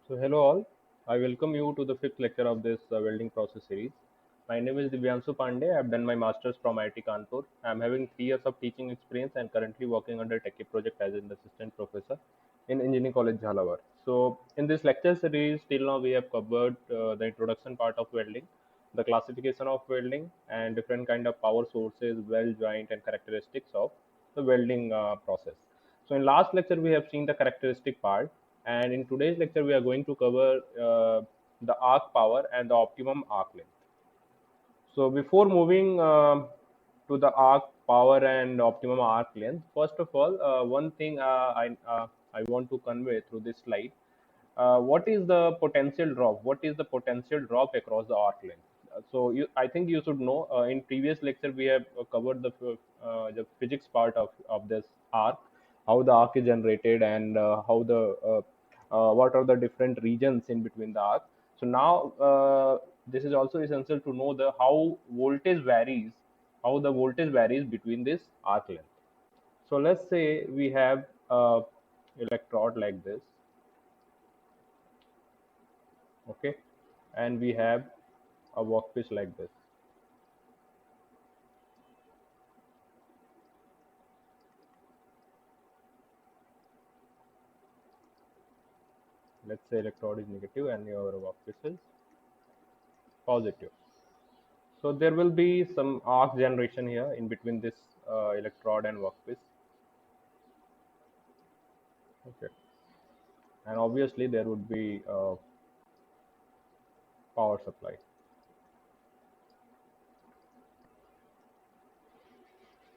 So hello all, I welcome you to the fifth lecture of this welding process series. My name is Divyanshu Pandey. I have done my masters from IIT Kanpur. I am having 3 years of teaching experience and currently working under Techie project as an assistant professor in Engineering College Jhalawar. So in this lecture series, till now we have covered the introduction part of welding, the classification of welding, and different kind of power sources, weld joint, and characteristics of the welding process. So in last lecture we have seen the characteristic part, and in today's lecture we are going to cover the arc power and the optimum arc length. So before moving to the arc power and optimum arc length, first of all, one thing I want to convey through this slide. What is the potential drop? What is the potential drop across the arc length? I think you should know. In previous lecture, we have covered the physics part of this arc, how the arc is generated, and how the what are the different regions in between the arc. So now this is also essential to know the how the voltage varies between this arc length. So let's say we have a electrode like this, okay, and we have a workpiece like this. Let's say electrode is negative and your workpiece is positive. So there will be some arc generation here in between this electrode and workpiece. Okay, and obviously there would be power supply.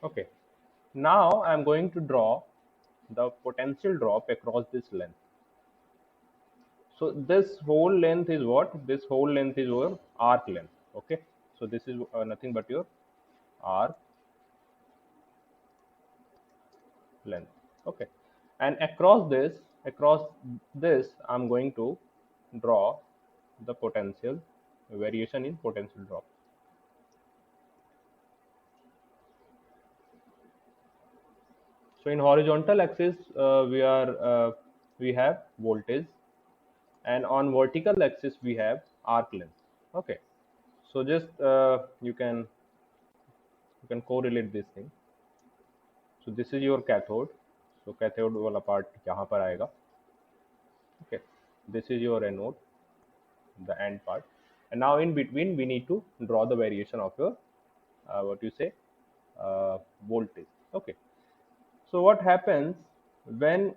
Okay, now I'm going to draw the potential drop across this length. So this whole length is what? This whole length is your arc length. Okay, so this is nothing but your arc length. Okay, and across this I'm going to draw the potential variation in potential drop. So in horizontal axis we have voltage, and on vertical axis we have arc length. Okay, so just you can correlate this thing. So this is your cathode. So cathode वाला part यहाँ पर आएगा. Okay, this is your anode, the end part, and now in between we need to draw the variation of your what you say voltage. Okay, so what happens when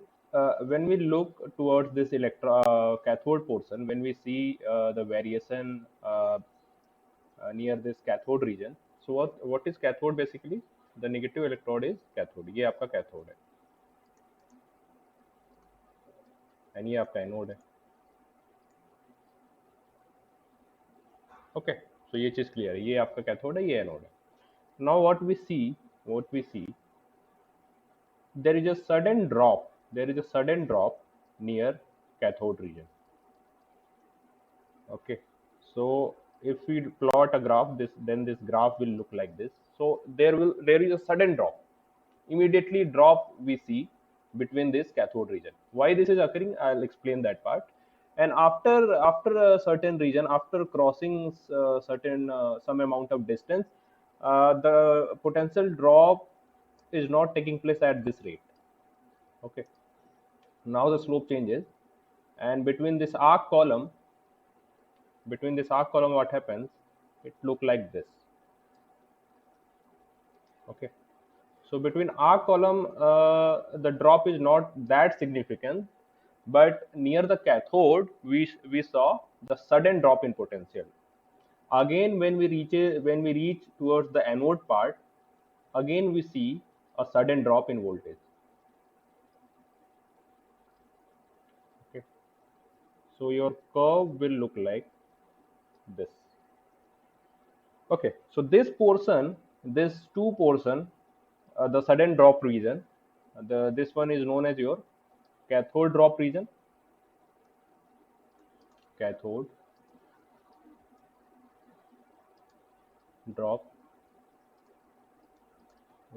we look towards this cathode portion, when we see the variation near this cathode region. So what is cathode basically? The negative electrode is cathode. ये आपका cathode है and ये आपका anode है. Okay, so ये चीज clear है. ये आपका cathode है, ये anode है. Now what we see, there is a sudden drop. There is a sudden drop near cathode region. Okay, so if we plot a graph, then this graph will look like this. So there is a sudden drop, immediately drop we see between this cathode region. Why this is occurring, I'll explain that part. And after a certain region, after crossing certain some amount of distance, the potential drop is not taking place at this rate. Okay, now the slope changes, and between this arc column what happens, it look like this. Okay, so between arc column the drop is not that significant, but near the cathode we saw the sudden drop in potential. Again when we reach towards the anode part, again we see a sudden drop in voltage. Okay, so your curve will look like this. Okay, so this two portion, the sudden drop region, this one is known as your cathode drop region, cathode drop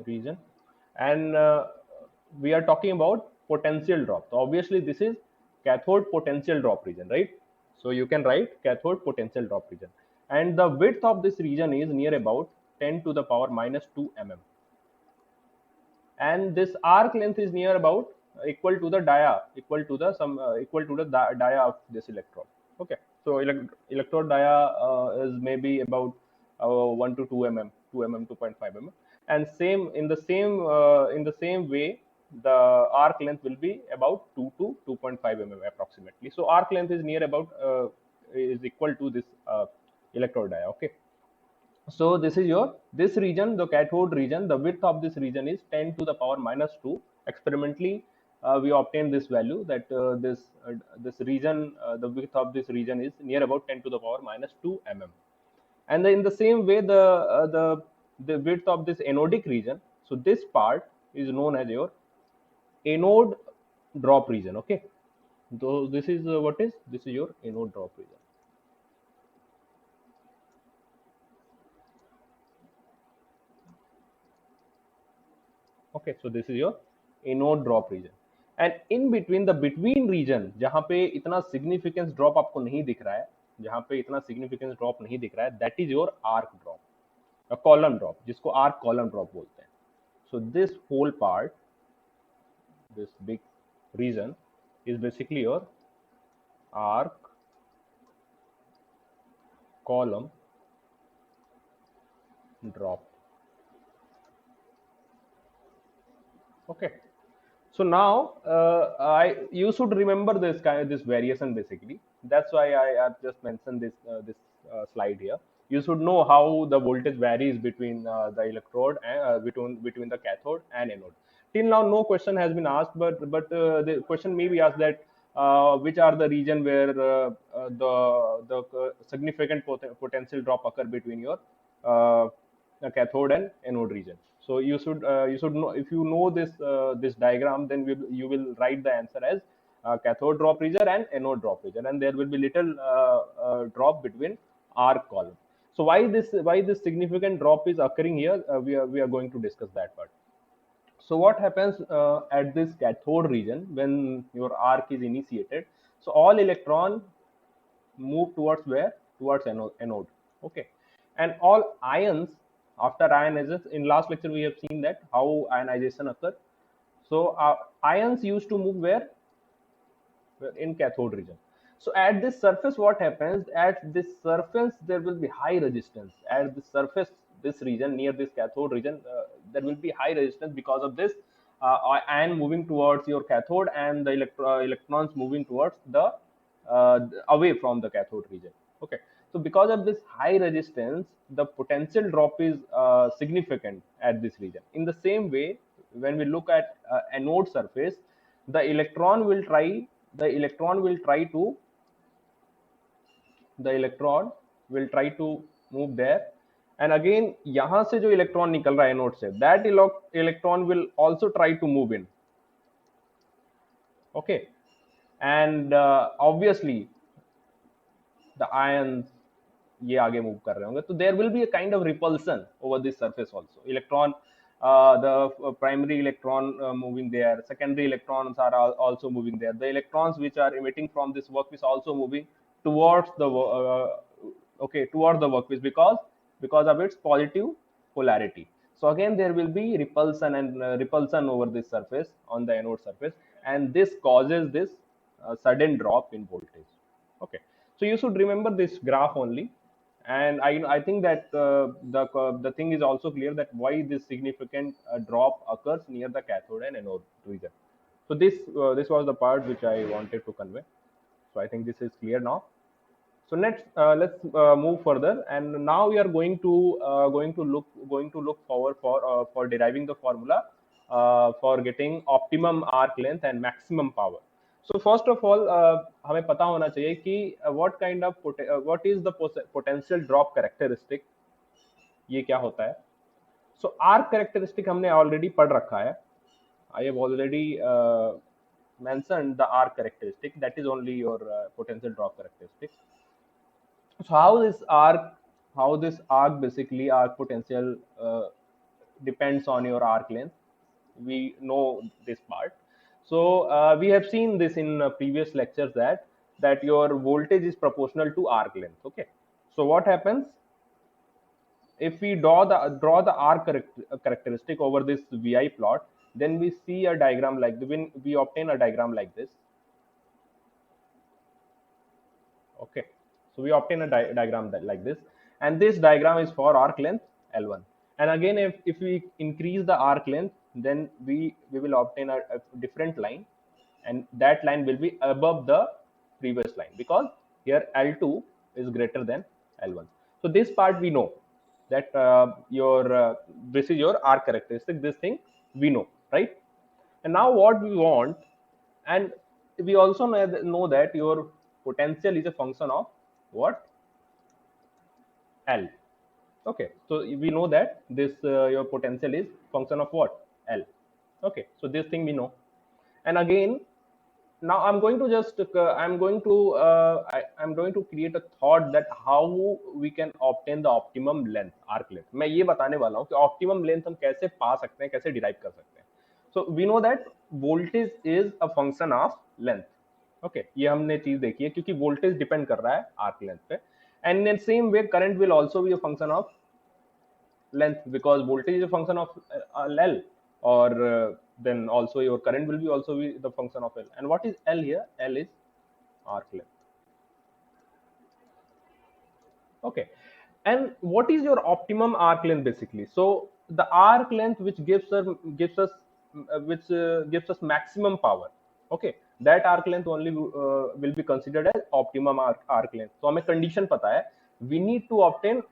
region, and we are talking about potential drop. So obviously this is cathode potential drop region, right? So you can write cathode potential drop region, and the width of this region is near about 10 to the power minus 2 mm, and this arc length is near about equal to the dia, equal to the dia of this electrode. Okay, so electrode dia is maybe about 1 to 2 mm, 2 mm, 2.5 mm, and same in the same way the arc length will be about 2 to 2.5 mm approximately. So arc length is near about is equal to this electrode dia. Okay, so this is your this region, the cathode region. The width of this region is 10 to the power minus 2. Experimentally, we obtained this value that this region, the width of this region is near about 10 to the power minus 2 mm. And in the same way, the width of this anodic region. So this part is known as your anode drop region. Okay, so this is what is this is your anode drop region. Okay, so this is your anode drop region, and in between the between region जहाँ पे इतना significance drop आपको नहीं दिख रहा है, जहाँ पे इतना significance drop नहीं दिख रहा है, that is your arc drop, a column drop, जिसको arc column drop बोलते हैं. So this whole part, this big region is basically your arc column drop. Okay, so now you should remember this variation basically. That's why I have just mentioned this slide here. You should know how the voltage varies between the electrode and between the cathode and anode. Till now, no question has been asked, but the question may be asked that which are the region where the significant potential drop occur between your uh, cathode and anode region. So you should know, if you know this diagram, then you will write the answer as cathode drop region and anode drop region, and there will be little drop between arc column. So why this significant drop is occurring here? We are going to discuss that part. So what happens at this cathode region when your arc is initiated? So all electron move towards where? Towards anode. Okay, and all ions after ionization. In last lecture we have seen that how ionization occurs. So ions used to move where? In cathode region. So at this surface, what happens? At this surface, there will be high resistance. At the surface, this region near this cathode region, there will be high resistance because of this ion moving towards your cathode and the electrons moving towards the away from the cathode region. Okay. So because of this high resistance, the potential drop is significant at this region. In the same way, when we look at anode surface, the electron will try the electron will try to the electron will try to move there, and again यहाँ से जो electron निकल रहा है anode से, that electron will also try to move in. Okay, and obviously the ions ये आगे move कर रहे होंगे, तो there will be a kind of repulsion over this surface also. Electron, the primary electron moving there, secondary electrons are also moving there. The electrons which are emitting from this workpiece also moving towards the towards the workpiece because of its positive polarity. So again there will be repulsion and repulsion over this surface on the anode surface, and this causes this sudden drop in voltage. Okay, so you should remember this graph only, and I think that the thing is also clear that why this significant drop occurs near the cathode and anode region. So this was the part which I wanted to convey. So I think this is clear now. So let's move further, and now we are going to look forward for deriving the formula for getting optimum arc length and maximum power. So first of all, हमें पता होना चाहिए कि what is the potential drop characteristic, ये क्या होता है. So arc characteristic हमने already पढ़ रखा है. I have already mentioned the arc characteristic, that is only your potential drop characteristic. So how this arc basically arc potential depends on your arc length. We know this part. So we have seen this in previous lectures that your voltage is proportional to arc length. Okay. So what happens if we draw the arc characteristic over this VI plot? Then we see a diagram like when we obtain a diagram like this. Okay. So we obtain a diagram like this, and this diagram is for arc length L1. And again, if we increase the arc length, then we will obtain a different line, and that line will be above the previous line because here L2 is greater than L1. So this part we know that your this is your arc characteristic. This thing we know, right? And now what we want, and we also know that your potential is a function of what? L. Okay, so we know that this your potential is function of what? L. Okay, so this thing we know. And again, now I'm going to just I'm going to create a thought that how we can obtain the optimum length, arc length. मैं ये बताने वाला हूँ कि optimum length हम कैसे पा सकते हैं, कैसे derive कर सकते हैं. So we know that voltage is a function of length. Okay, ये हमने चीज देखी है क्योंकि voltage depend कर रहा है arc length पे. And in same way, current will also be a function of length because voltage is a function of L, or then also your current will be also be the function of L. And what is L here? L is arc length. Okay, and what is your optimum arc length basically? So the arc length which gives us maximum power. Okay, that arc length only will be considered as optimum arc length. So हमें condition पता है, we need to obtain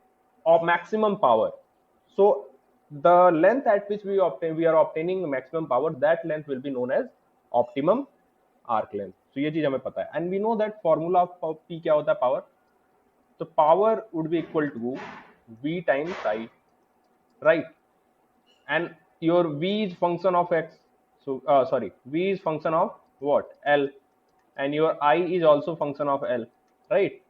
maximum power. So the length at which we are obtaining maximum power, that length will be known as optimum arc length. So ये चीज हमें पता है, and we know that formula of P क्या होता है power. So power would be equal to V times I, right? And your V is function of X. So sorry, V is function of what? L, and your I is also function of L, right?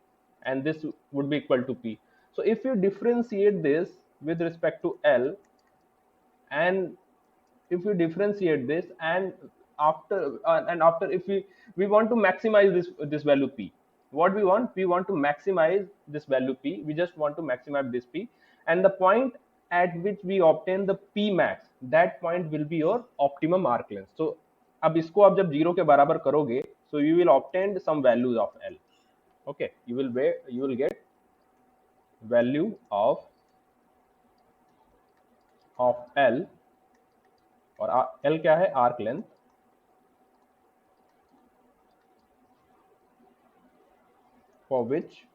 And this would be equal to P. So if you differentiate this with respect to L, and if you differentiate this, and after if we want to maximize this value P, what we want to maximize this value P. We just want to maximize this P, and the point at which we obtain the P max, that point will be your optimum arc length. So अब इसको आप जब zero के बराबर करोगे, so you will obtain some values of L. Okay, you will get value of L, और L क्या है? Arc length. For which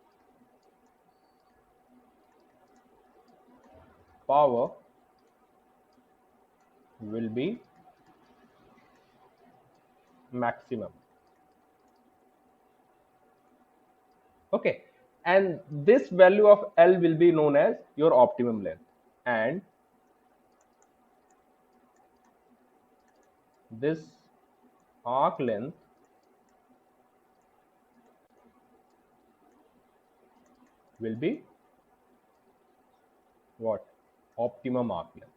power will be maximum. Okay, and this value of L will be known as your optimum length, and this arc length will be what? Optimum arc length.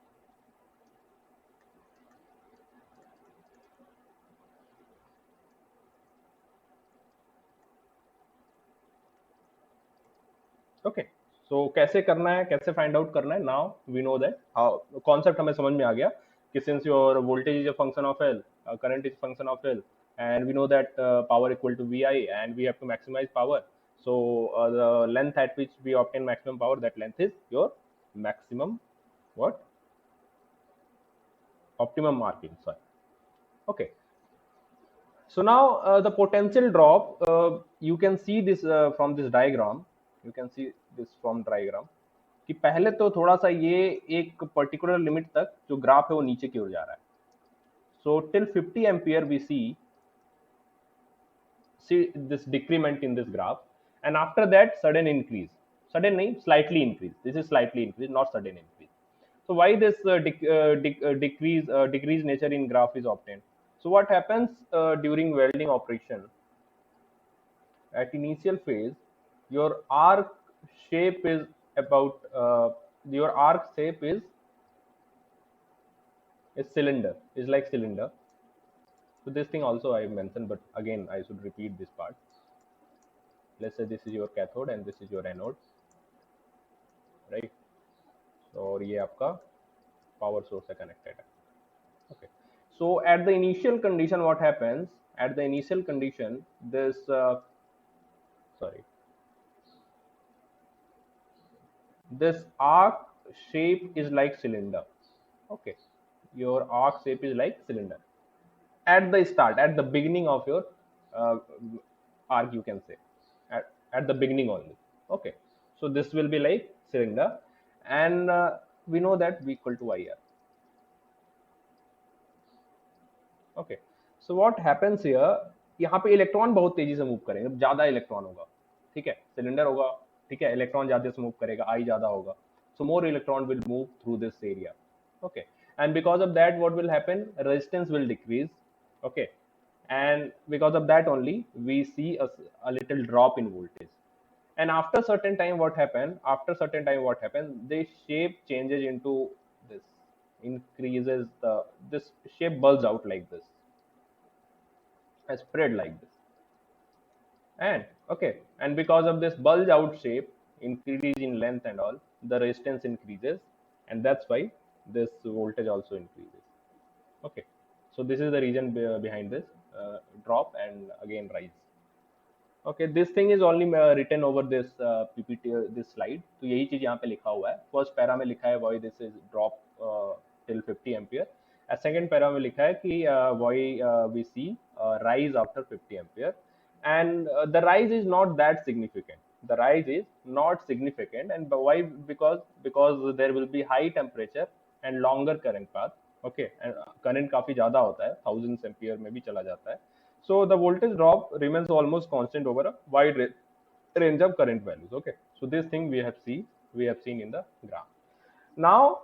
Okay, so कैसे करना है, कैसे find out करना है? Now we know that concept हमें समझ में आ गया कि since your voltage is a function of L, current is function of L, and we know that power equal to VI, and we have to maximize power. So the length at which we obtain maximum power, that length is your maximum what? Optimum arc length. Sorry. Okay. So now the potential drop, you can see this from this diagram. You can see this from diagram कि पहले तो थोड़ा सा ये एक particular limit तक जो graph है वो नीचे की ओर जा रहा है. So till 50 ampere we see this decrement in this graph, and after that sudden increase. Sudden nahi, slightly increase. This is slightly increase, not sudden increase. So why this decrease nature in graph is obtained? So what happens during welding operation? At initial phase, your arc shape is about your arc shape is cylinder, is like cylinder. So this thing also I mentioned, but again I should repeat this part. Let's say this is your cathode and this is your anode, right? और ये आपका power source है connected है. Okay. So at the initial condition, what happens? At the initial condition, this sorry, this arc shape is like cylinder. Okay, your arc shape is like cylinder. At the start, at the beginning of your uh, arc, you can say at the beginning only. Okay, so this will be like cylinder, and we know that V equal to IR. Okay so what happens here, यहाँ पे electron बहुत तेजी से move करेंगे, ज्यादा electron होगा, ठीक है, सिलेंडर होगा, ठीक है, इलेक्ट्रॉन ज्यादा से मूव करेगा, आई ज्यादा होगा, so more electron will move through this area. Okay, and because of that what will happen, resistance will decrease. Okay, and because of that only we see a little drop in voltage. And after certain time what happen, after certain time what happens, the shape changes into this, increases the, this shape bulges out like this, spread like this. And okay, and because of this bulge out shape, increase in length and all, the resistance increases, and that's why this voltage also increases. Okay, so this is the reason behind this drop and again rise. Okay, this thing is only written over this ppt, this slide. तो यही चीज यहाँ पे लिखा हुआ है. First para में लिखा है why this is drop till 50 ampere. Second para में लिखा है कि why we see rise after 50 ampere. And the rise is not that significant. The rise is not significant, and why? Because there will be high temperature and longer current path. Okay, and current काफी ज्यादा होता है, thousands ampere में भी चला जाता है. So the voltage drop remains almost constant over a wide range of current values. Okay, so this thing we have seen in the graph. Now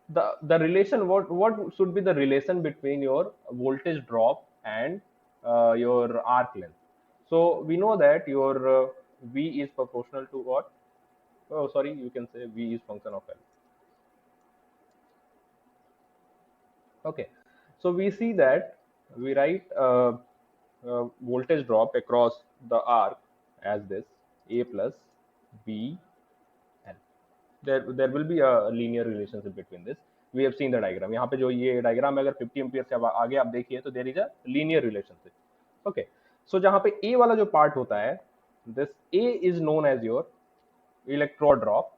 the relation, what should be the relation between your voltage drop and your arc length? So we know that your V is proportional to what? Oh, sorry, you can say V is function of L. Okay, so we see that we write voltage drop across the arc as this A plus B L. There will be a linear relationship between this. We have seen the diagram. यहाँ पे जो ये diagram है, अगर 50 ampere से आगे आप देखिए तो there is a linear relationship. Okay, so जहाँ पे A वाला जो part होता है, this A is known as your electrode drop.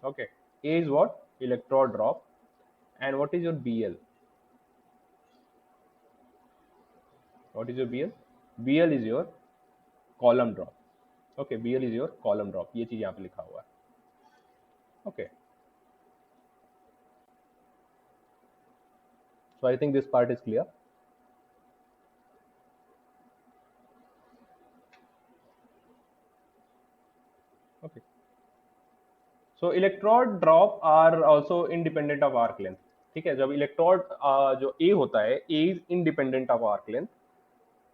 Okay, A is what? Electrode drop. And what is your BL? What is your BL? BL is your column drop. Okay, BL is your column drop. ये चीज यहाँ पे लिखा हुआ है. Okay, so I think this part is clear. Okay, so electrode drop are also independent of arc length. ठीक है, जब इलेक्ट्रोड जो A होता है, A is independent of arc length,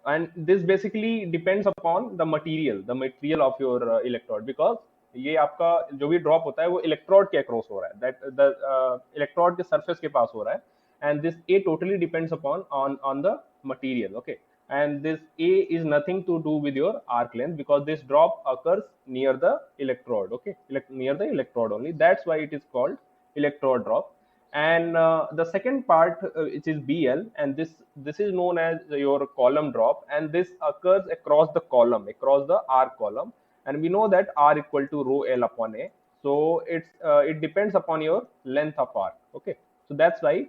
and this basically depends upon the material of your electrode, because ये आपका जो भी ड्रॉप होता है वो इलेक्ट्रोड के अक्रॉस हो रहा है, दैट द इलेक्ट्रोड के सरफेस के पास हो रहा है, and this A totally depends upon on the material. Okay, and this A is nothing to do with your arc length, because this drop occurs near the electrode. Okay, near the electrode only, that's why it is called electrode drop. And the second part, which is BL, and this is known as your column drop, and this occurs across the column, across the R column, and we know that R equal to rho L upon A, so it depends upon your length of R. Okay, so that's why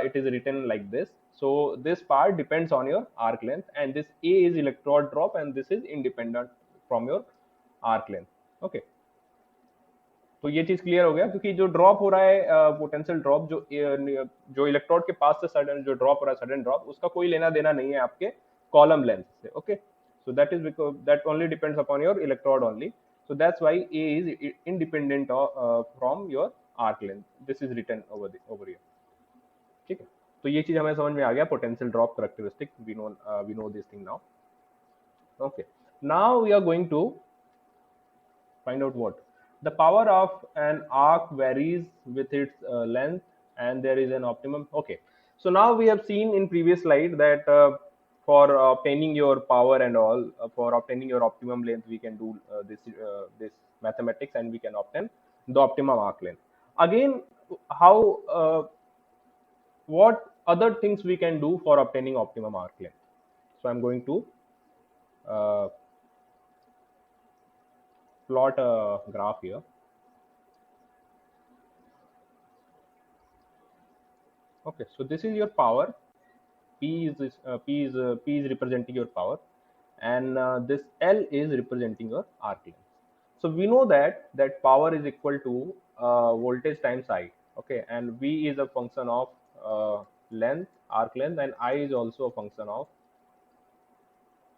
it is written like this. So this part depends on your arc length, and this A is electrode drop, and this is independent from your arc length. Okay, तो ये चीज clear हो गया, क्योंकि जो drop हो रहा है पोटेंशियल ड्रॉप, जो इलेक्ट्रोड के पास से सडन जो ड्रॉप हो रहा है, सडन ड्रॉप, उसका कोई लेना देना नहीं है आपके कॉलम लेंथ से. Okay, so that is because that only depends upon your electrode only, so that's why A is independent from your arc length. This is written over here. ठीक है, तो ये चीज हमें समझ में आ गया, potential drop characteristic, we know this thing now. Okay, now we are going to find out what the power of an arc varies with its length, and there is an optimum. Okay, So now we have seen in previous slide that for obtaining your power and all, for obtaining your optimum length, we can do this mathematics, and we can obtain the optimum arc length. Again, how what other things we can do for obtaining optimum arc length? So I'm going to uh, plot a graph here. Okay, so this is your power. P is representing your power, and this L is representing your arc length. So we know that power is equal to voltage times I. Okay, and V is a function of length, arc length, and I is also a function of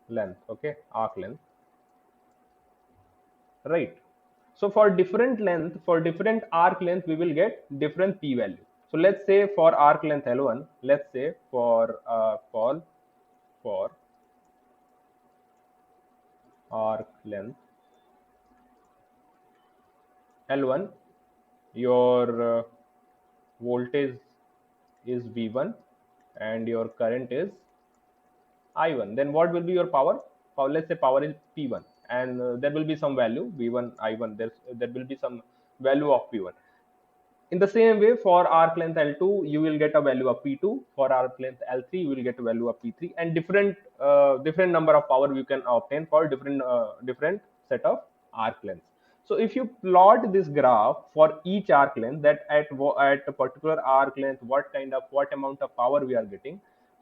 length. Okay, arc length, right? So for different length, for different arc length, we will get different P value. So let's say for arc length L1, let's say for arc length L1, your voltage is V1 and your current is I1. Then what will be your power? Power, let's say power is P1, and there will be some value V1 I1. There will be some value of P1. In the same way, for arc length L2, you will get a value of P2. For arc length L3, you will get a value of P3, and different number of power you can obtain for different set of arc lengths. So if you plot this graph for each arc length, that at a particular arc length, what amount of power we are getting,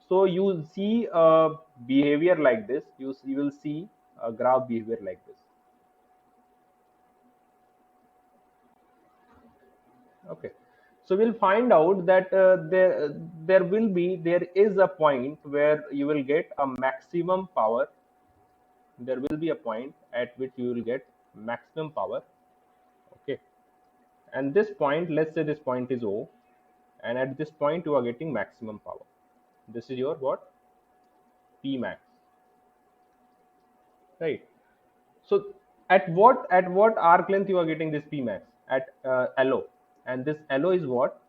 so you see a behavior like this. You will see a graph behavior like this. Okay, so we'll find out that there is a point where you will get a maximum power. There will be a point at which you will get maximum power. Okay, and this point, let's say this point is O, and at this point you are getting maximum power. This is your what? P max, right? So at what arc length you are getting this P max? At LO, and this LO is what?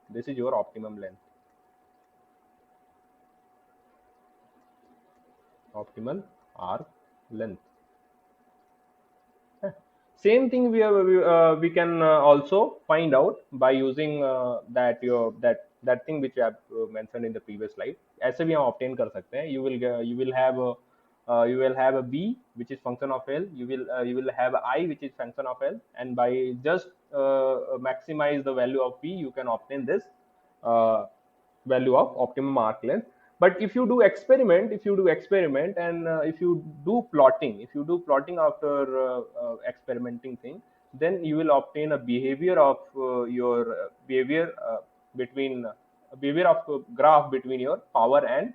This is your optimum length, optimal arc length. Same thing we can also find out by using that thing which I have mentioned in the previous slide. ऐसे भी हम obtain कर सकते हैं. You will have a B which is function of L. You will have a I which is function of L, and by just maximize the value of P, you can obtain this uh, value of optimum arc length. But if you do experiment and if you do plotting after experimenting thing, then you will obtain a behavior of your behavior between behavior of graph between your power and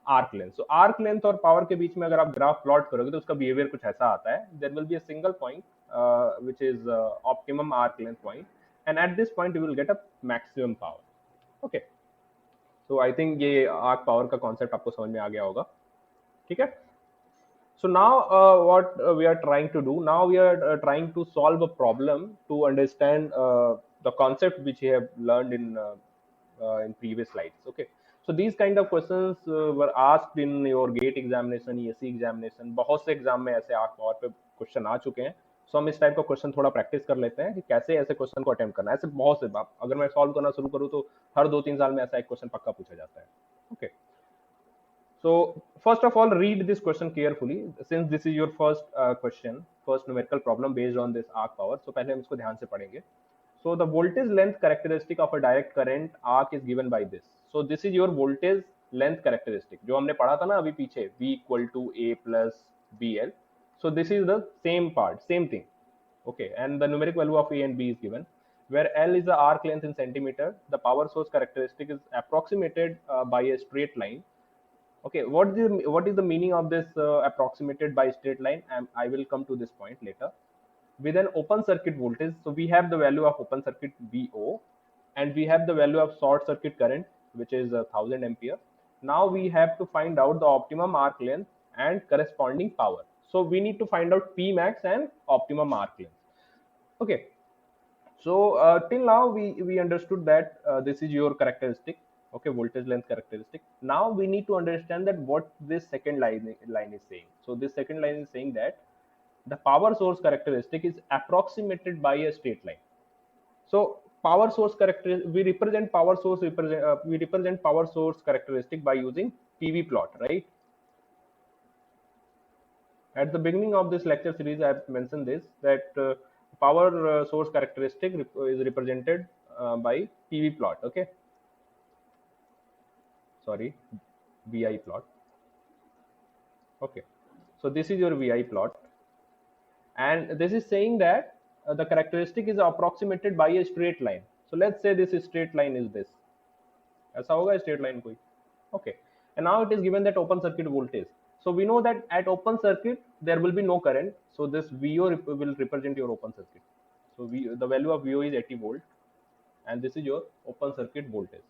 arc length. So arc length और power के बीच में अगर आप graph plot करोगे तो उसका behaviour कुछ ऐसा आता है. There will be a single point which is optimum arc length point, and at this point you will get a maximum power. Okay, so I think ये arc power का concept आपको समझ में आ गया होगा. ठीक है. So now what we are trying to do, now we are trying to solve a problem to understand the concept which we have learned in previous slides. Okay, so these kind of questions were asked in your gate examination, ESE examination. बहुत से exam में ऐसे arc power पे question आ चुके हैं. सो हम इस type का क्वेश्चन थोड़ा प्रैक्टिस कर लेते हैं कि कैसे ऐसे क्वेश्चन को अटेम्प्ट करना है. ऐसे बहुत से अगर मैं सॉल्व करना शुरू करूँ तो हर 2-3 साल में ऐसा एक क्वेश्चन पक्का पूछा जाता है. Okay, so first of all, read this question carefully since this is your first question, first numerical problem based on this arc power. So पहले हम इसको ध्यान से पढ़ेंगे. So the voltage length characteristic of a direct current arc is given by this. So this is your voltage length characteristic जो हमने पढ़ा था ना अभी पीछे, V equal to A plus BL. So this is the same part, same thing. Okay, and the numeric value of A and B is given, where L is the arc length in centimeter. The power source characteristic is approximated by a straight line. Okay, what is the meaning of this approximated by straight line? I will come to this point later. With an open circuit voltage, so we have the value of open circuit VO, and we have the value of short circuit current, which is 1000 ampere. Now we have to find out the optimum arc length and corresponding power. So we need to find out P max and optimum arc length. Okay, so till now we understood that this is your characteristic. Okay, voltage length characteristic. Now we need to understand that what this second line is saying. So this second line is saying that the power source characteristic is approximated by a straight line. So power source character, we represent power source characteristic by using PV plot, right? At the beginning of this lecture series, I have mentioned this, that power source characteristic is represented by PV plot. Okay, sorry, VI plot. Okay, so this is your VI plot, and this is saying that the characteristic is approximated by a straight line. So let's say this straight line is this. ऐसा होगा straight line कोई? Okay, and now it is given that open circuit voltage. So we know that at open circuit there will be no current. So this VO will represent your open circuit. So the value of VO is 80 volt, and this is your open circuit voltage.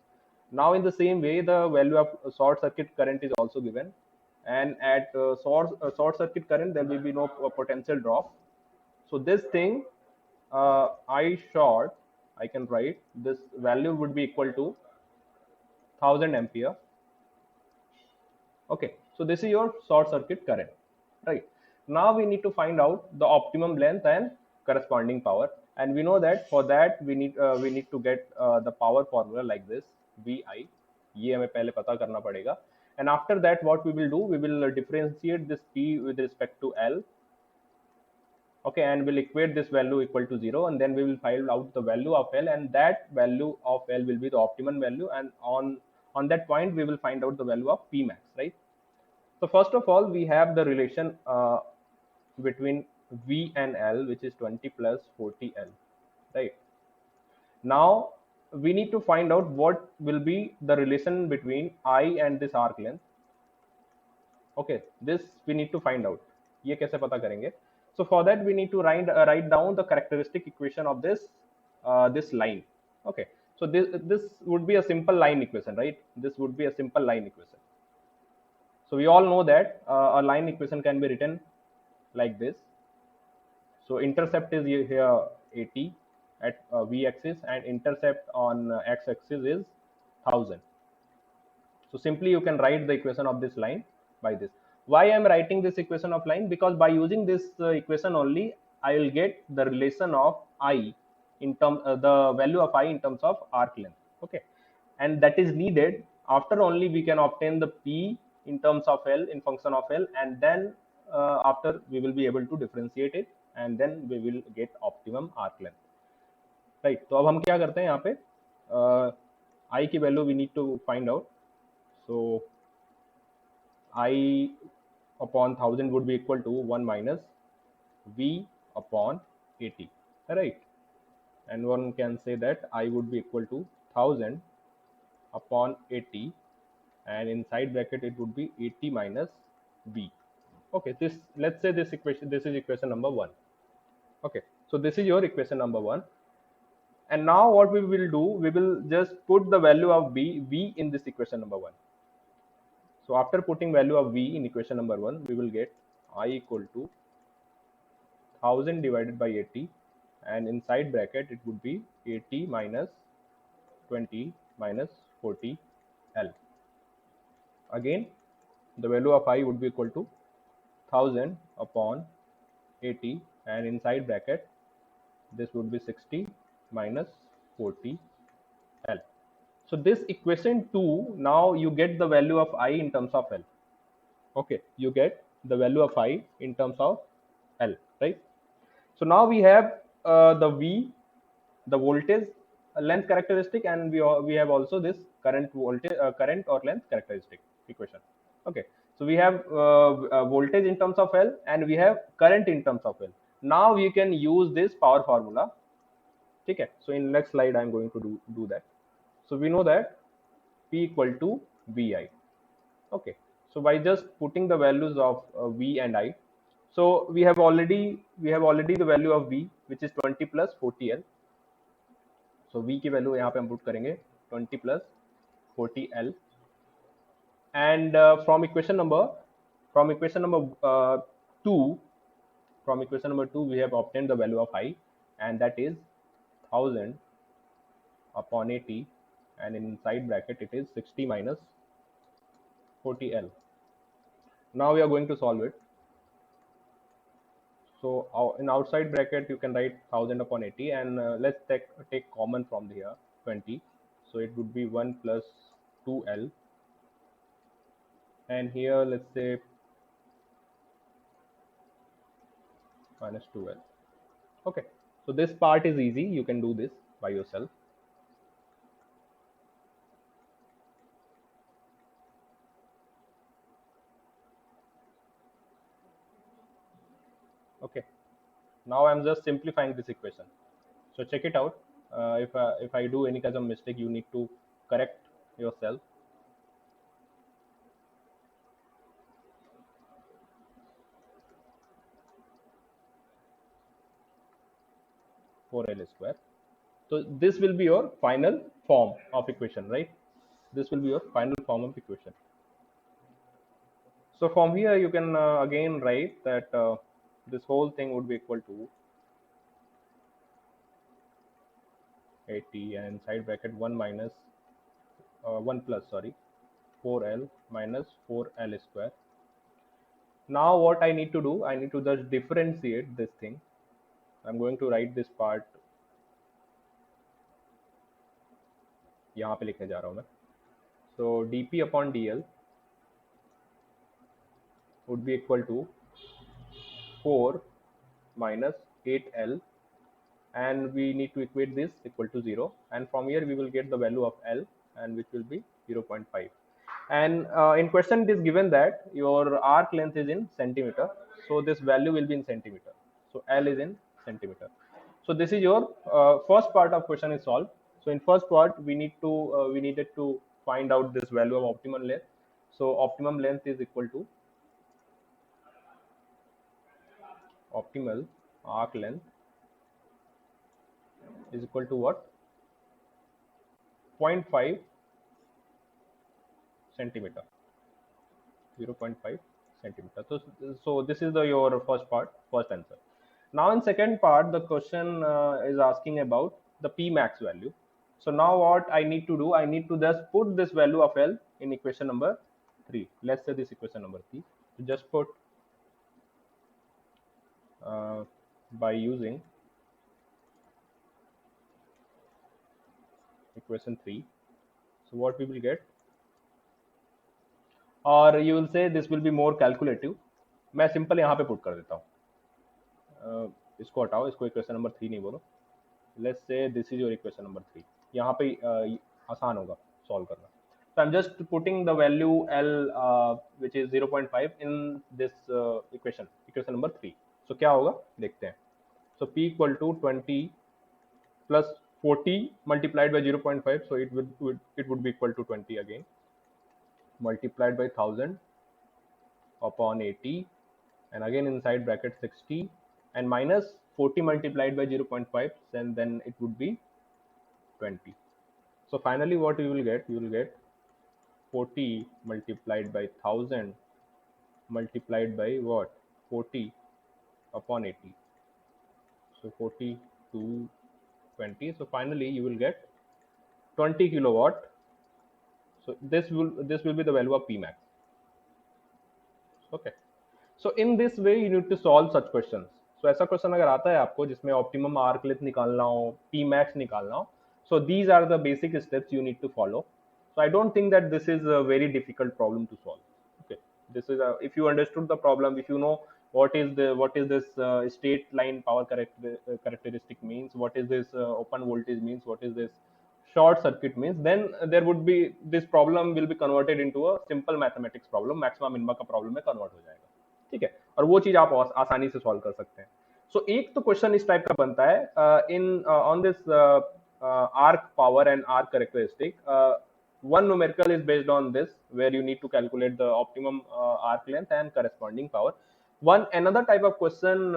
Now in the same way, the value of short circuit current is also given, and at short circuit current there will be no potential drop. So this thing, I short, I can write this value would be equal to 1000 ampere. Okay, so this is your short circuit current, right? Now we need to find out the optimum length and corresponding power, and we know that for that we need to get the power formula like this, VI. ये हमें पहले पता करना पड़ेगा, and after that what we will do, we will differentiate this P with respect to L. Okay, and we'll equate this value equal to 0, and then we will find out the value of L, and that value of L will be the optimum value, and on that point we will find out the value of P max, right? So first of all, we have the relation between V and L, which is 20 plus 40L, right? Now we need to find out what will be the relation between I and this arc length. Okay, this we need to find out. ये कैसे पता करेंगे? So for that we need to write down the characteristic equation of this line. Okay, so this would be a simple line equation, right? This would be a simple line equation. So we all know that a line equation can be written like this. So intercept is here 80 at V axis, and intercept on X axis is 1000. So simply you can write the equation of this line by this. Why I am writing this equation of line? Because by using this equation only, I will get the relation of I in term the value of I in terms of arc length. Okay, and that is needed. After only we can obtain the P in terms of L, in function of L, and then after we will be able to differentiate it, and then we will get optimum arc length, right? तो अब हम क्या करते हैं यहाँ पे, I की value we need to find out. So I upon 1000 would be equal to 1 minus V upon 80, right? And one can say that I would be equal to 1000 upon 80, and inside bracket it would be 80 minus V. Okay, this, let's say this is equation number 1. Okay, so this is your equation number 1, and now what we will do, we will just put the value of V in this equation number 1. So after putting value of V in equation number 1, we will get I equal to 1000 divided by 80, and inside bracket it would be 80 minus 20 minus 40 L. Again, the value of I would be equal to 1000 upon 80, and inside bracket this would be 60 minus 40 L. So this equation 2, now you get the value of I in terms of L. Okay, you get the value of I in terms of L, right? So now we have the V, the voltage length characteristic, and we have also this current current or length characteristic equation. Okay, so we have voltage in terms of L, and we have current in terms of L. Now we can use this power formula. Okay, so in next slide I am going to do that. So we know that P equal to VI. Okay, so by just putting the values of V and I, so we have already the value of V, which is 20 plus 40L. So V की value यहाँ पे हम put करेंगे 20 plus 40L, and from equation number 2, we have obtained the value of I, and that is 1000 upon 80, and inside bracket it is 60 minus 40L. Now we are going to solve it. So in outside bracket you can write 1000 upon 80, and let's take common from here 20. So it would be 1 plus 2L, and here let's say minus 2L. Okay, so this part is easy, you can do this by yourself. Okay, now I'm just simplifying this equation. So check it out. If I do any kind of mistake, you need to correct yourself. For L square. So this will be your final form of equation, right? This will be your final form of equation. So from here you can again write that this whole thing would be equal to 80, and inside bracket 1 minus 1 plus, sorry, 4L minus 4L square. Now what I need to do, I need to just differentiate this thing. I'm going to write this part यहाँ पे लिखने जा रहा हूँ मैं. So dp upon dl would be equal to 4 minus 8L, and we need to equate this equal to 0, and from here we will get the value of L, and which will be 0.5. And in question it is given that your arc length is in centimeter, so this value will be in centimeter. So L is in centimeter. So this is your first part of question is solved. So in first part we needed to find out this value of optimum length. So optimum length is equal to optimal arc length is equal to what? 0.5 centimeter. 0.5 centimeter. So this is your first part, first answer. Now in second part, the question is asking about the P max value. So now what I need to do, I need to just put this value of L in equation number 3. Let's say this equation number 3. So just put by using equation 3. So what we will get, or you will say this will be more calculative. मैं simple यहाँ पे put कर देता हूँ. इसको हटाओ, इसको equation number 3 नहीं बोलो. Let's say this is your equation number 3. यहाँ पे आसान होगा सॉल्व करना. So I'm just putting the value L, which is 0.5 in this equation number 3. So क्या होगा देखते हैं. So P equal to 20 plus 40 multiplied by 0.5. So it would be equal to 20 again, multiplied by 1000 upon 80, and again inside bracket 60, and minus 40 multiplied by 0.5, and then it would be 20. So finally what you will get, 40 multiplied by 1000 multiplied by what, 40 upon 80. So 40 to 20. So finally you will get 20 kilowatt. So this will be the value of P max. Okay. So in this way you need to solve such questions. So ऐसा question अगर आता है आपको जिसमें optimum arc length निकालना हो, P max निकालना हो, so these are the basic steps you need to follow. So I don't think that this is a very difficult problem to solve. Okay, this is if you understood the problem, if you know what is this straight line power characteristic means, what is this open voltage means, what is this short circuit means, then there would be, this problem will be converted into a simple mathematics problem, maximum minima का problem में convert हो जाएगा. ठीक है, और वो चीज आप आसानी से सॉल्व कर सकते हैं. सो एक तो क्वेश्चन इस टाइप का बनता है in on this arc power and arc characteristic. One numerical is based on this, where you need to calculate the optimum arc length and corresponding power. Another type of question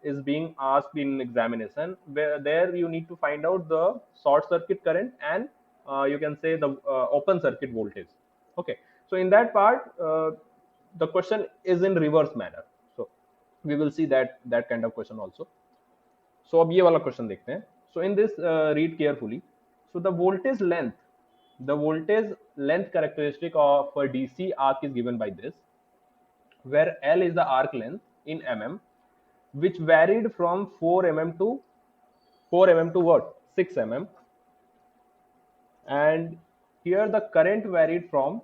is being asked in examination, where there you need to find out the short circuit current and you can say the open circuit voltage. Okay, so in that part the question is in reverse manner. So we will see that kind of question also. So अब ये वाला question देखते हैं. So in this read carefully. So the voltage length characteristic of a DC arc is given by this, where L is the arc length in mm, which varied from 4 mm to what? 6 mm. And here the current varied from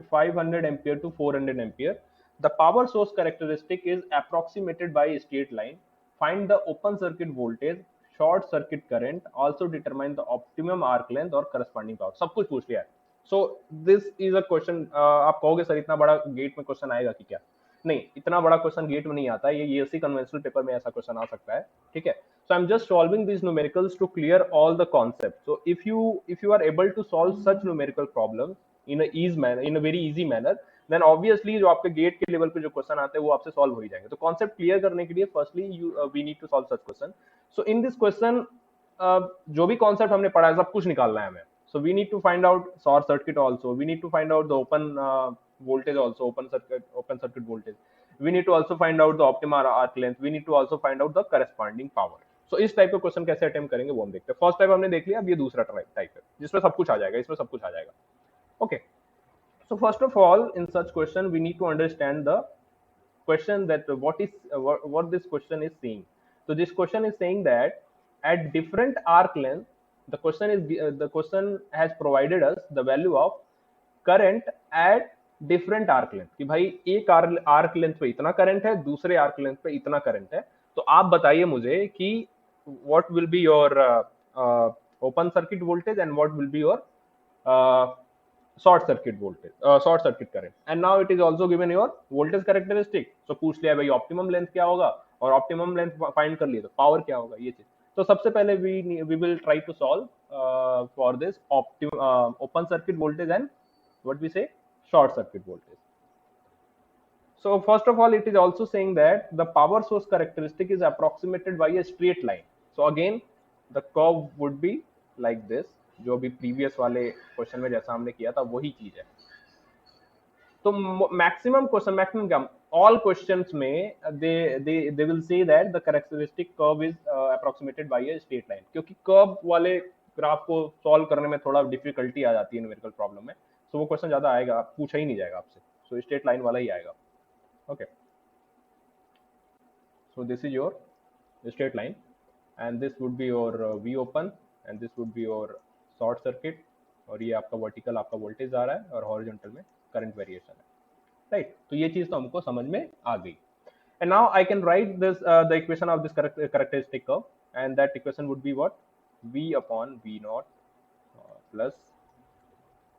500 ampere to 400 ampere. The power source characteristic is approximated by a straight line. Find the open circuit voltage, short circuit current, also determine the optimum arc length और corresponding power. सब कुछ पूछ लिया है. So this is a question. आप कहोगे sir इतना बड़ा गेट में क्वेश्चन आएगा कि क्या? नहीं, इतना बड़ा क्वेश्चन गेट में नहीं आता. ये यूएससी कन्वेंशनल पेपर में ऐसा क्वेश्चन आ सकता है. ठीक है. So I'm just solving these numericals to clear all the concepts. So if you are able to solve such numerical problems in a very easy manner, then obviously जो आपके gate के level पे जो question आते हैं वो आपसे solve हो ही जाएंगे. तो कॉन्सेप्ट क्लियर करने के लिए firstly we need to solve such question. So in this question जो भी कॉन्सेप्ट हमने पढ़ा है सब कुछ निकालना है हमें. So we need to find out short circuit also. We need to find out the open voltage also, open circuit voltage. We need to also find out the optimal arc length. We need to also find out the corresponding power. So इस type का question कैसे attempt करेंगे वो हम देखते हैं. First type हमने देख लिया, अब ये दूसरा टाइप है जिसमें सब कुछ आ जाएगा, इसमें सब कुछ आ जाएगा. Okay. So first of all, in such question, we need to understand the question that what this question is saying. So this question is saying that at different arc length, the question has provided us the value of current at different arc length कि भाई एक arc length पे इतना current है, दूसरे arc length पे इतना current है. तो आप बताइए मुझे कि what will be your open circuit voltage and what will be your short circuit voltage, short circuit current. And now it is also given your voltage characteristic. So पूछ लिया भाई ऑप्टिमम लेंथ क्या होगा और ऑप्टिमम लेंथ फाइंड कर लिए तो power क्या होगा, ये चीज. तो सबसे पहले we will try to solve for this open circuit voltage and what we say short circuit voltage. So first of all, it is also saying that the power source characteristic is approximated by a straight line. So again, the curve would be like this. जो भी previous वाले question में जैसा हमने किया था वही चीज है. तो मैक्सिमम क्या, all questions में they will say that the characteristic curve is approximated by a straight line, क्योंकि कर्व वाले ग्राफ को सॉल्व करने में थोड़ा डिफिकल्टी आ जाती है न्यूमेरिकल प्रॉब्लम में. सो वो क्वेश्चन ज्यादा आएगा, पूछा ही नहीं जाएगा आपसे. सो स्ट्रेट लाइन वाला ही आएगा. Okay, so this is your straight line and this would be your V open and this would be your short circuit. और ये आपका वर्टिकल आपका वोल्टेज आ रहा है और हॉरिजॉन्टल में करंट वेरिएशन है. राइट. तो ये चीज तो हमको समझ में आ गई. And now I can write this the equation of this characteristic curve, and that equation would be what? V upon V naught plus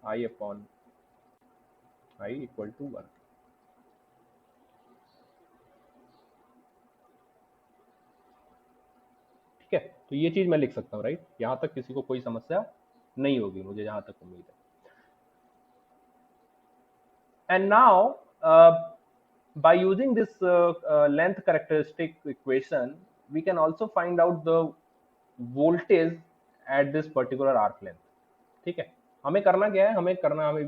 I upon I equal to 1. ठीक है. तो ये चीज मैं लिख सकता हूँ. राइट. यहां तक किसी को कोई समस्या नहीं होगी, मुझे जहां तक उम्मीद है. And now by using this length characteristic equation, we can also find out the voltage at this particular arc length. ठीक है. हमें करना क्या है, हमें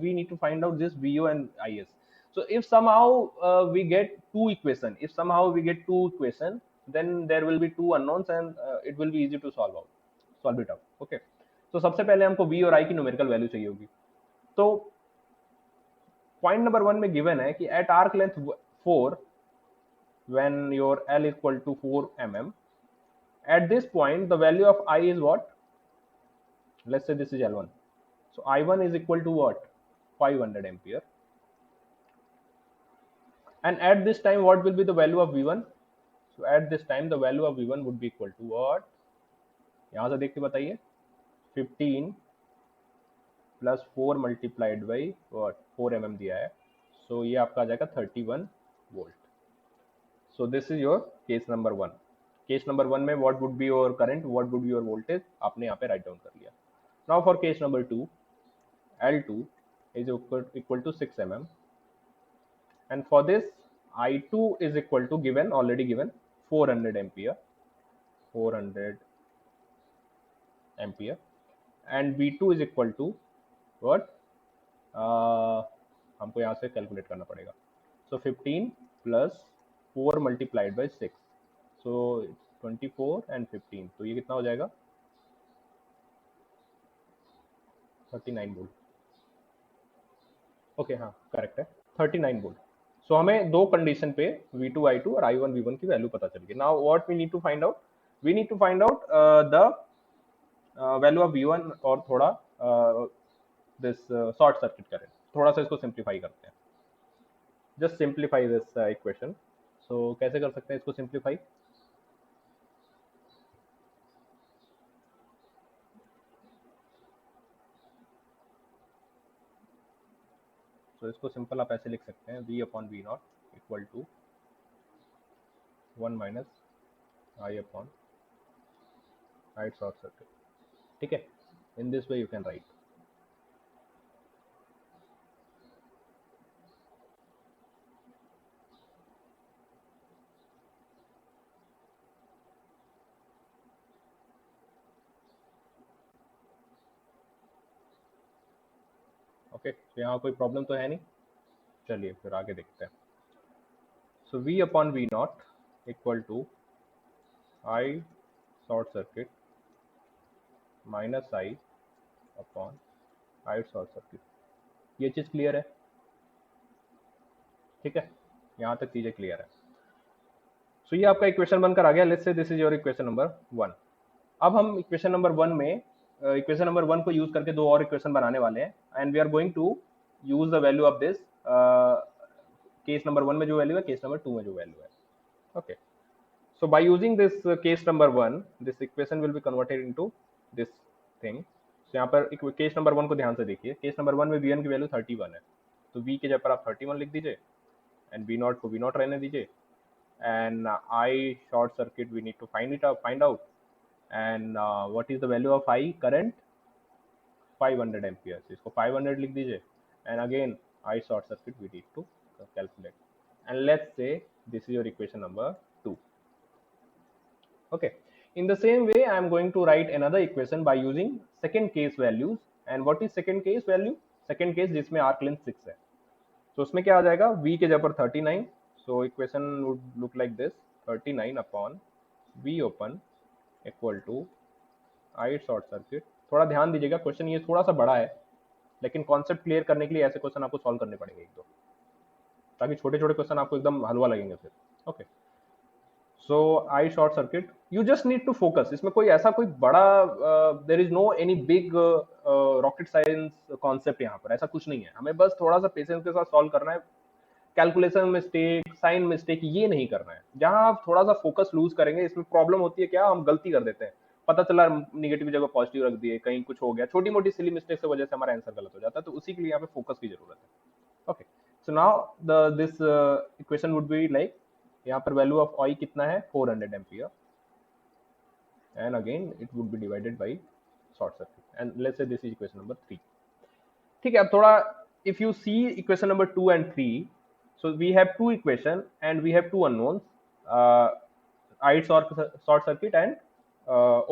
we need to find out this VO and IS. So if somehow we get two equation, then there will be two unknowns and it will be easy to solve it out. Okay. So सबसे पहले हमको V और I की numerical value चाहिए होगी. तो point number 1 में given है कि at arc length 4 when your L equal to 4 mm, at this point the value of I is what? Let's say this is L1. So I1 is equal to what? 500 ampere. And at this time what will be the value of V1? So at this time the value of V1 would be equal to what? यहां से देख के बताइए. 15 plus 4 multiplied by what 4 mm दिया है. सो ये आपका आ जाएगा 31 volt. So this is your case number 1. Case number 1 में what would be your current, what would be your voltage, आपने यहाँ पे राइट डाउन कर लिया. Now for case number 2, L2 is equal to 6 mm, and for this I2 is equal to already given 400 ampere, and V2 is equal to what? हमको यहाँ से calculate करना पड़ेगा. सो 15 plus 4 multiplied by 6, so 24 and 15. तो ये कितना हो जाएगा? 39 वोल्ट, ओके हाँ करेक्ट है, 39 वोल्ट। सो हमें दो कंडीशन पे V2 I2 और I1 V1 की वैल्यू पता चल गई। Now what we need to find out, we need to find out the value of V1 और थोड़ा दिस शॉर्ट सर्किट करंट। थोड़ा सा इसको सिंप्लीफाई करते हैं, जस्ट सिंप्लीफाई दिस इक्वेशन। सो कैसे कर सकते हैं इसको सिंप्लीफाई? तो इसको सिंपल आप ऐसे लिख सकते हैं, V upon V not equal to 1 minus I upon I short circuit. ठीक है, in this way you can write. Okay, तो यहाँ कोई प्रॉब्लम तो है नहीं, चलिए फिर आगे देखते हैं। So V upon V not equal to I short circuit minus I upon I short circuit. ये चीज़ क्लियर है? ठीक है, यहाँ तक चीज़ें क्लियर है। सो ये आपका इक्वेशन बनकर आ गया। Let's say this is your equation number 1। अब हम इक्वेशन नंबर 1 में इक्वेशन नंबर 1 को यूज करके दो और इक्वेशन बनाने वाले हैं, and we are going to use the value of this case number 1 में जो वैल्यू है, केस नंबर 2 में जो वैल्यू है। Okay, so by using this case number 1, this equation will be converted into this thing। so यहाँ पर case number 1 को ध्यान से देखिए। केस नंबर 1 में V1 की वैल्यू 31 है, तो V के जगह पर आप 31 लिख दीजिए, एंड V नॉट को V नॉट रहने दीजिए, and I short circuit we need to find out, and what is the value of I current? 500 ampere. इसको 500 लिख दीजिए, and again I short circuit we need to calculate, and let's say this is your equation number 2। okay, in the same way I am going to write another equation by using second case values। and what is second case value? second case जिसमें arc length 6 है, तो उसमें क्या आ जाएगा, V के जगह पर 39। so equation would look like this, 39 upon V open equal to I short circuit। थोड़ा ध्यान दीजिएगा, क्वेश्चन ये थोड़ा सा बड़ा है, लेकिन कॉन्सेप्ट क्लियर करने के लिए ऐसे क्वेश्चन आपको सॉल्व करने पड़ेंगे एक दो, ताकि छोटे छोटे क्वेश्चन आपको एकदम हलवा लगेंगे फिर। Okay, so I short circuit, you just need to focus. इसमें कोई ऐसा कोई बड़ा there is no any big rocket science concept, यहाँ पर ऐसा कुछ नहीं है। हमें बस थोड़ा सा पेशेंस के साथ सॉल्व करना है। कैलकुलेशन मिस्टेक, साइन मिस्टेक ये नहीं करना है। जहां आप थोड़ा सा फोकस लूज करेंगे, इसमें प्रॉब्लम होती है क्या, हम गलती कर देते हैं, पता चला निगेटिव जगह पॉजिटिव रख दिए, कहीं कुछ हो गया, छोटी मोटी सिली मिस्टेक से वजह से हमारा आंसर गलत हो जाता है। तो उसी के लिए यहाँ पे फोकस की जरूरत है। Okay, so now the this equation would be like, यहाँ पर वैल्यू ऑफ आई कितना है, 400 ampere, and again it would be divided by short circuit, and let's say this is equation number 3। ठीक है, अब थोड़ा if you see equation number 2 and 3, so we have two equation and we have two unknowns, I short circuit and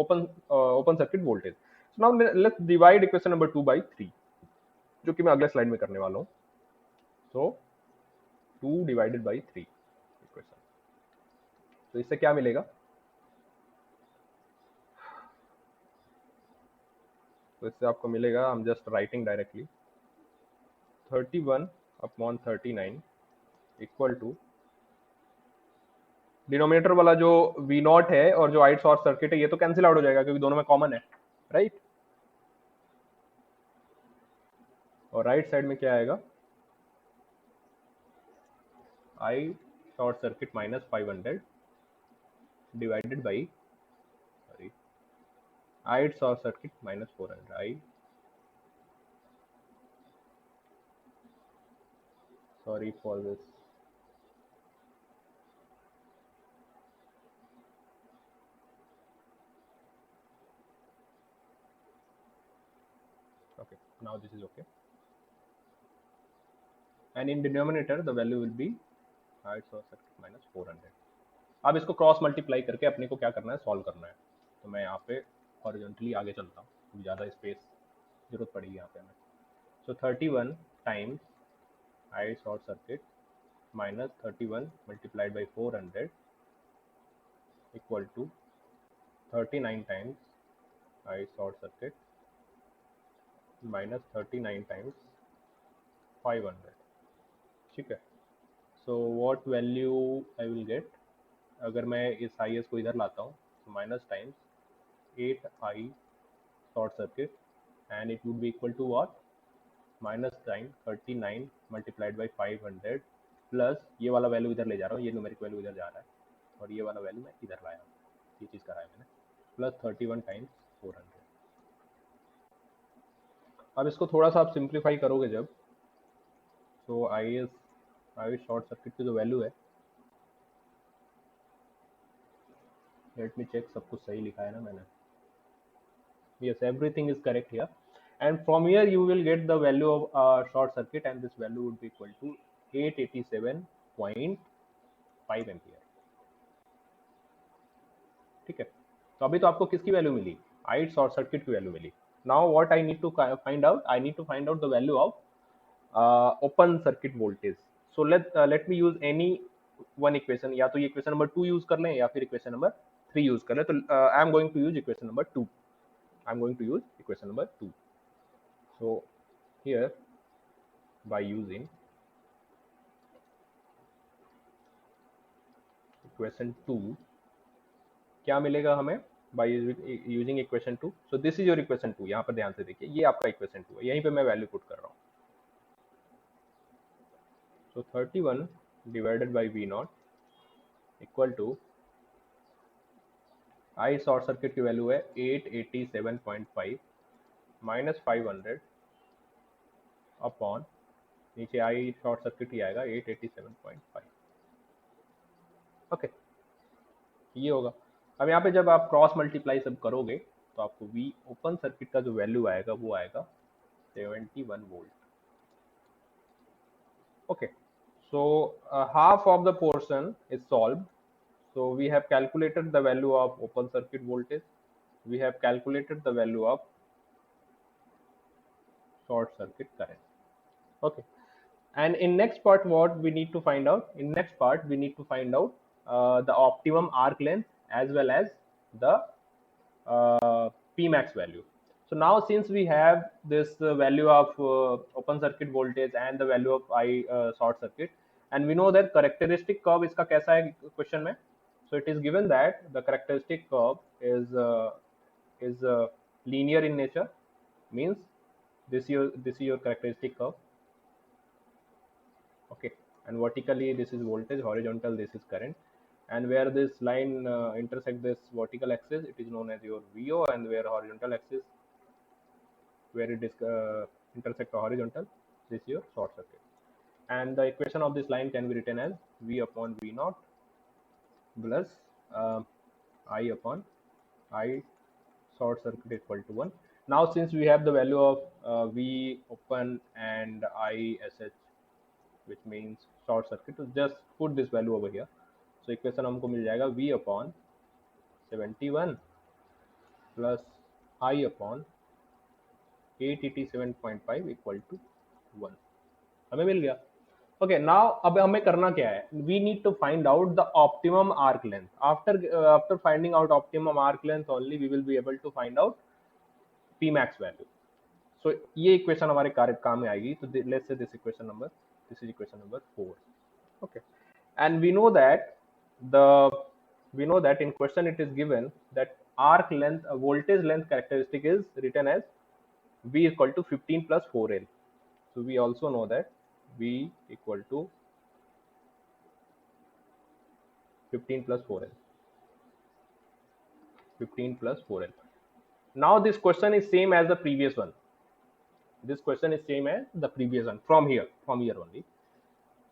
open circuit voltage। so now let's divide equation number 2 by 3, जो कि मैं अगले slide में करने वाला हूँ। so 2 divided by 3 equation, तो इससे क्या मिलेगा, तो इससे आपको मिलेगा, I'm just writing directly, 31 upon 39 equal to, denominator वाला जो V नॉट है और जो आई शॉर्ट सर्किट है, ये तो कैंसिल आउट हो जाएगा क्योंकि दोनों में कॉमन है, राइट। और राइट साइड में क्या आएगा, I short circuit minus 500 divided by, sorry, I short circuit minus 400, I, sorry for this, okay, now this is okay, and in denominator the value will be I short circuit minus 400। अब इसको cross multiply करके अपने को क्या करना है, solve करना है। तो मैं यहाँ पे हॉरिजॉन्टली आगे चलता हूँ, ज़्यादा स्पेस जरूरत पड़ेगी यहाँ पे हमें। So 31 times I short circuit minus 31 multiplied by 400 equal to 39 times I short circuit -39 times 500, ठीक है। So what value I will get, अगर मैं इस आई एस को इधर लाता हूँ, तो minus times 8i short circuit, and it would be equal to what, -39 multiplied by 500 plus ये वाला वैल्यू इधर ले जा रहा हूँ, ये न्यूमेरिक वैल्यू इधर जा रहा है, और ये वाला वैल्यू मैं इधर लाया हूँ, ये चीज़ करा है मैंने, प्लस 31 टाइम्स 400। अब इसको थोड़ा सा आप सिंप्लीफाई करोगे जब, तो आई शॉर्ट सर्किट की जो वैल्यू है, लेट मी चेक सब कुछ सही लिखा है ना मैंने, yes, everything is correct here, and from here you will get the value of short circuit, and this value would be equal to 887.5 ampere, ठीक है। तो अभी तो आपको किसकी वैल्यू मिली, आई शॉर्ट सर्किट की वैल्यू मिली। Now what I need to find out, I need to find out the value of open circuit voltage. So let me use any one equation, या तो ये इक्वेशन नंबर 2 यूज कर लें या फिर equation number 3 use कर लें। तो I am going to use equation number 2, I am going to use equation number 2। So here, by using equation 2, क्या मिलेगा हमें, by using equation 2, so this is your equation 2, यहाँ पर ध्यान से देखिए, ये आपका equation 2 है, यहीं पे मैं वैल्यू पुट कर रहा हूँ। so 31 divided by V naught equal to, I short circuit की वैल्यू है 887.5 माइनस 500 अपॉन, नीचे आई शॉर्ट सर्किट ही आएगा 887.5, ओके, ये होगा। अब यहाँ पे जब आप क्रॉस मल्टीप्लाई सब करोगे, तो आपको V ओपन सर्किट का जो वैल्यू आएगा वो आएगा 71 volt, okay। So half of the portion is solved, so we have calculated the value of open circuit voltage, we have calculated the value of short circuit current, okay। And in next part what we need to find out, in next part we need to find out the optimum arc length as well as the Pmax value. So now since we have this value of open circuit voltage and the value of I short circuit, and we know that characteristic curve इसका कैसा है question में, so it is given that the characteristic curve is linear in nature, means this is your characteristic curve, okay, and vertically this is voltage, horizontal this is current, and where this line intersect this vertical axis, it is known as your VO, and where horizontal axis, where it is intersect the horizontal, this is your short circuit, and the equation of this line can be written as V upon V naught plus I upon I short circuit equal to 1. Now since we have the value of V open and I SH, which means short circuit, so just put this value over here, so equation हमको मिल जाएगा V upon 71 plus I upon 887.5 equal to 1, हमें मिल गया, okay. Now अब हमें करना क्या है, we need to find out the optimum arc length, after finding out optimum arc length only we will be able to find out P max value. So ये equation हमारे काम में आएगी, तो let's say this equation number, this is equation number 4, okay। And we know that in question it is given that arc length, voltage length characteristic is written as V equal to 15 plus 4L, so we also know that V equal to 15 plus 4L, 15 plus 4L. Now this question is same as the previous one, this question is same as the previous one from here only,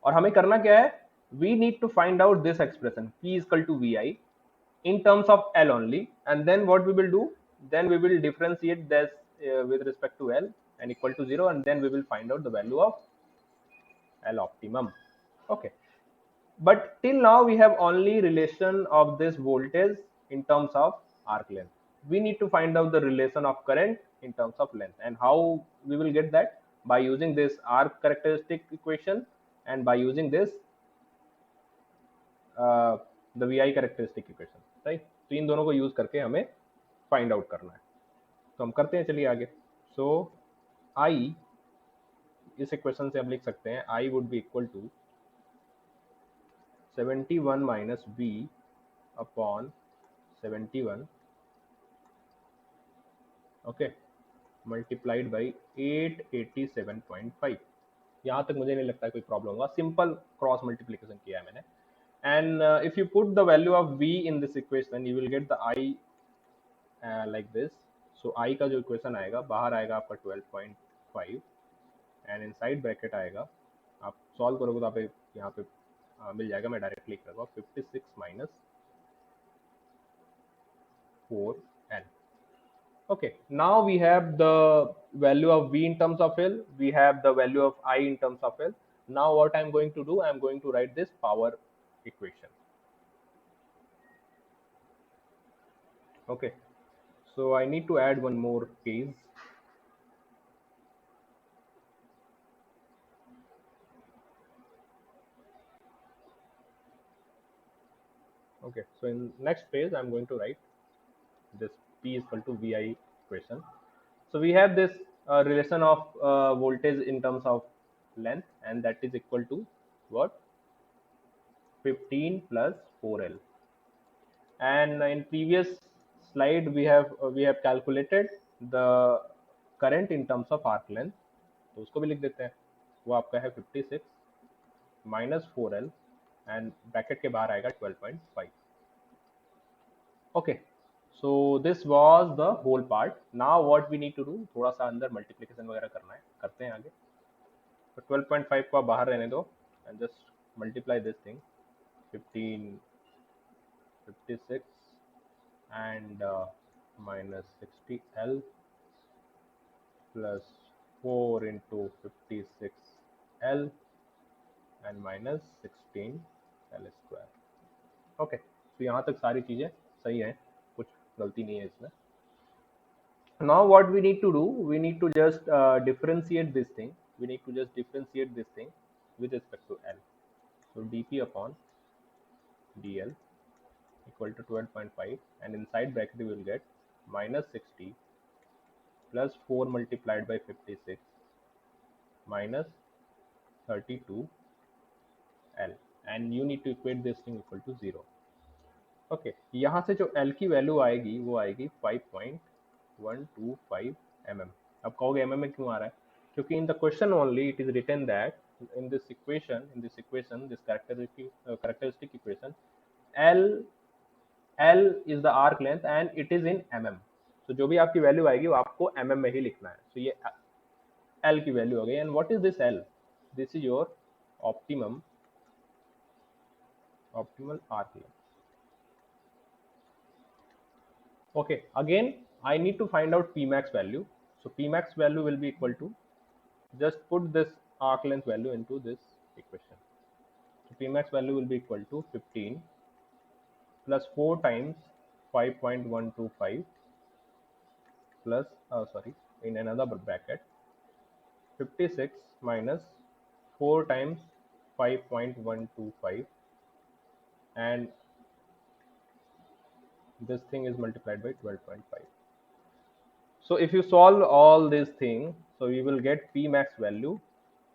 और हमें करना क्या है, we need to find out this expression P is equal to VI in terms of L only, and then what we will do, then we will differentiate this with respect to L and equal to 0, and then we will find out the value of L optimum, okay। But till now we have only relation of this voltage in terms of arc length, we need to find out the relation of current in terms of length, and how we will get that, by using this arc characteristic equation and by using this the VI characteristic equation, right। तो इन दोनों को use करके हमें find out करना है, तो हम करते हैं, चलिए आगे। सो आई, इस इक्वेशन से हम लिख सकते हैं I would be equal to 71 minus B upon 71, okay, multiplied by 887.5। यहाँ तक मुझे नहीं लगता है कोई प्रॉब्लम होगा, सिंपल क्रॉस मल्टीप्लिकेशन किया है मैंने। And if you put the value of v in this equation you will get the i like this. So i का जो इक्वेशन आएगा बाहर आएगा आपका 12.5 एंड इनसाइड ब्रैकेट आएगा, आप सॉल्व करोगे तो आप यहाँ पे मिल जाएगा, मैं डायरेक्ट लिख रहा हूँ 56 minus 4n। Okay, now we have the value of v in terms of L, we have the value of I in terms of L. Now what I'm going to do, I'm going to write this power equation. Okay, so I need to add one more case. Okay, so in next phase I'm going to write this P is equal to VI equation. So we have this relation of voltage in terms of length, and that is equal to what, 15 plus 4L. And in previous slide we have calculated the current in terms of arc length, तो उसको भी लिख देते हैं, वो आपका है 56 minus 4L and bracket के बाहर आएगा 12.5। Okay, so this was the whole part. Now what we need to do, थोड़ा सा अंदर मल्टीप्लिकेशन वगैरह करना है, करते हैं आगे। तो 12.5 को आप बाहर रहने दो and just multiply this thing, 15 56 and minus 60L plus 4 into 56L and minus 16L square। Okay, तो यहाँ तक सारी चीज़ें सही हैं, कुछ गलती नहीं है इसमें। Now what we need to do, we need to just differentiate this thing, with respect to L। So dp upon dl equal to 12.5 and inside bracket we will get minus 60 plus 4 multiplied by 56 minus 32 L, and you need to equate this thing equal to 0। Okay, यहाँ से जो L की value आएगी वो आएगी 5.125 mm। अब कहोगे mm में क्यों आ रहा है, क्योंकि in the question only it is written that in this equation, this characteristic equation, L is the arc length and it is in mm। तो जो भी आपकी वैल्यू आएगी वो आपको mm में ही लिखना है। तो ये L की वैल्यू हो गई। And what is this L, this is your optimal arc length। Okay, again I need to find out Pmax value। So Pmax value will be equal to, just put this arc length value into this equation। So Pmax value will be equal to 15 plus 4 times 5.125 plus in another bracket 56 minus 4 times 5.125 and this thing is multiplied by 12.5। So if you solve all these things, so you will get P max value।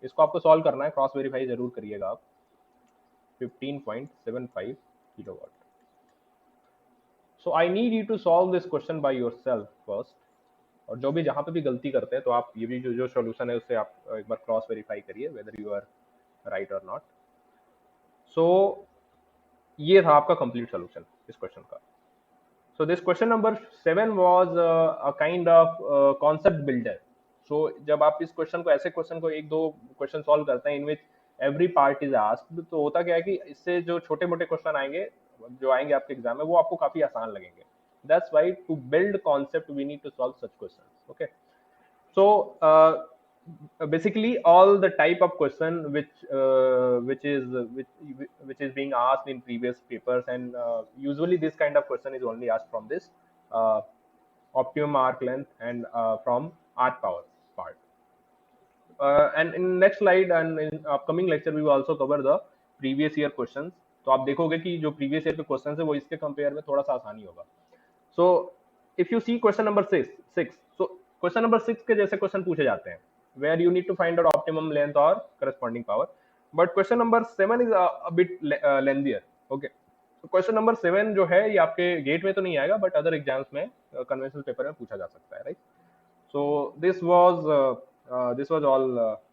इसको आपको solve करना है, cross verify जरूर करिएगा आप। 15.75 kilowatt. So I need you to solve this question by yourself first। और जो भी जहाँ पे भी गलती करते हैं तो आप ये भी जो सॉल्यूशन है उससे आप एक बार क्रॉस वेरीफाई करिए whether you are right or not। So ये था आपका कंप्लीट सॉल्यूशन इस क्वेश्चन का। So this question number 7 was a kind of concept builder। So जब आप इस क्वेश्चन को, ऐसे क्वेश्चन को एक दो क्वेश्चन सॉल्व करते हैं in which every part is asked, तो होता क्या है कि इससे जो छोटे मोटे क्वेश्चन आएंगे जो आएंगे आपके एग्जाम में वो आपको काफी आसान लगेंगे। That's why to build concept we need to solve such questions। Okay, so basically all the type of question which is being asked in previous papers, and usually this kind of question is only asked from this uh, optimum arc length and from arc power part। And in next slide and in upcoming lecture we will also cover the previous year questions। तो आप देखोगे कि जो previous year के questions है वो इसके compare में थोड़ा सा आसानी होगा। So if you see question number 6, so question number 6 के जैसे क्वेश्चन पूछे जाते हैं, where you need to find out optimum length और corresponding power. But question number 7 is a bit lengthier. Okay, तो क्वेश्चन नंबर 7 जो है ये आपके गेट में तो नहीं आएगा, बट अदर एग्जाम्स में कन्वेंशनल पेपर में पूछा जा सकता है, right. So this was all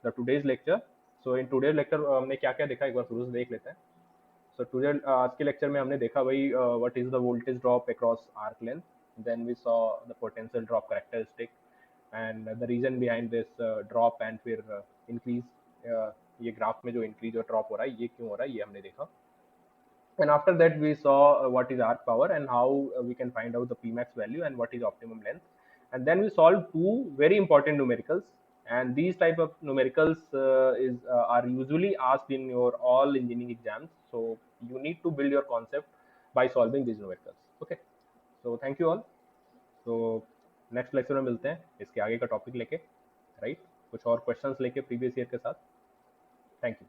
the today's lecture. So in today's lecture हमने क्या क्या देखा एक बार शुरू से देख लेते हैं. So today आज के लेक्चर में हमने देखा वही what is the voltage drop across arc length. Then we saw the potential drop characteristic and the reason behind this drop and फिर increase, ये ग्राफ में जो increase और drop हो रहा है ये क्यों हो रहा है ये हमने देखा. And after that we saw what is arc power and how we can find out the Pmax value and what is optimum length. And then we solved two very important numericals, and these type of numericals are usually asked in your all engineering exams, so you need to build your concept by solving these numericals. Okay, so thank you all. So next lecture में मिलते हैं इसके आगे का topic लेके, right, कुछ और questions लेके प्रीवियस ईयर के साथ. Thank you.